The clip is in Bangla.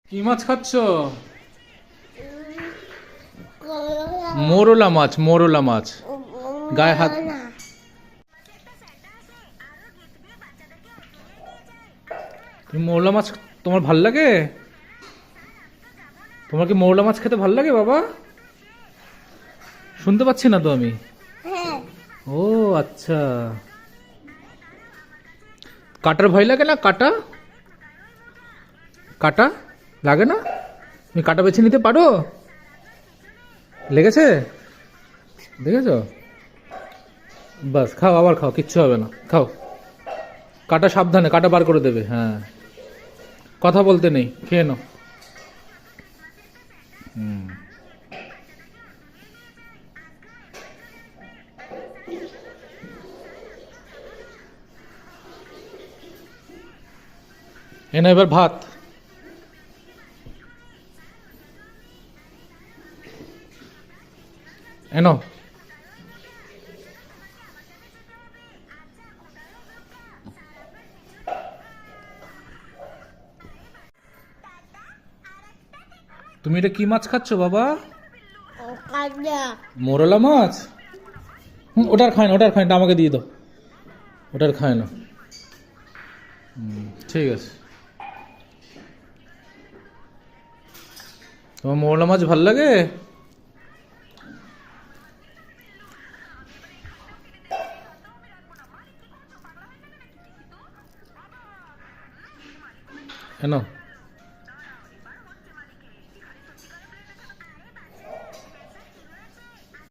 কি মাছ খাচ্ছ? মোরলা মাছ, মোরলা মাছ। গায়ে হাত। তুমি মোরলা মাছ তোমার ভাল লাগে? তোমার কি মোরলা মাছ খেতে ভাল লাগে বাবা? শুনতে পাচ্ছি না তো আমি। ও আচ্ছা। কাটার ভয় লাগে না? কাটা কাটা লাগে না? তুমি কাটা বেছে নিতে পারো? লেগেছে? দেখেছ? বাস খাও, আবার খাও, কিচ্ছু হবে না, খাও। কাটা সাবধানে, কাটা বার করে দেবে। হ্যাঁ, কথা বলতে নেই, খেয়ে নাও। হুম, এনে এবার ভাত। এনো। তুমি এটা কি মাছ খাচ্ছ বাবা? মোরলা মাছ? ওটার খায় না, ওটার খায় না, আমাকে দিয়ে দাও। ওটার খায় না। ঠিক আছে। তোমার মোরলা মাছ ভাল লাগে? এনো।